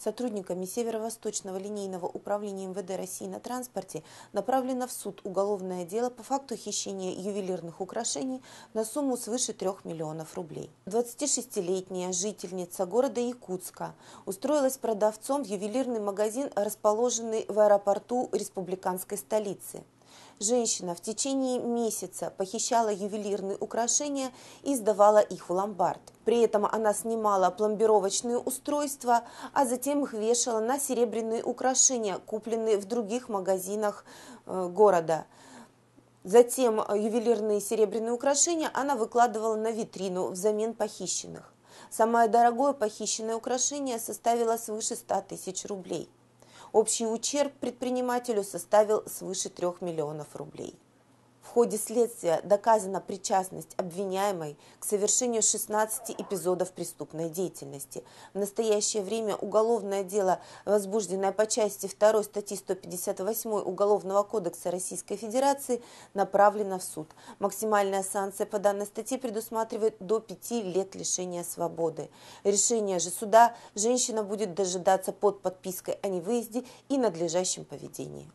сотрудниками Северо-Восточного линейного управления МВД России на транспорте направлено в суд уголовное дело по факту хищения ювелирных украшений на сумму свыше 3 миллионов рублей. 26-летняя жительница города Якутска устроилась продавцом в ювелирный магазин, расположенный в аэропорту республиканской столицы. Женщина в течение месяца похищала ювелирные украшения и сдавала их в ломбард. При этом она снимала пломбировочные устройства, а затем их вешала на серебряные украшения, купленные в других магазинах города. Затем ювелирные серебряные украшения она выкладывала на витрину взамен похищенных. Самое дорогое похищенное украшение составило свыше 100 тысяч рублей. Общий ущерб предпринимателю составил свыше 3 миллионов рублей. В ходе следствия доказана причастность обвиняемой к совершению 16 эпизодов преступной деятельности. В настоящее время уголовное дело, возбужденное по части 2 статьи 158 Уголовного кодекса Российской Федерации, направлено в суд. Максимальная санкция по данной статье предусматривает до 5 лет лишения свободы. Решение же суда женщина будет дожидаться под подпиской о невыезде и надлежащем поведении.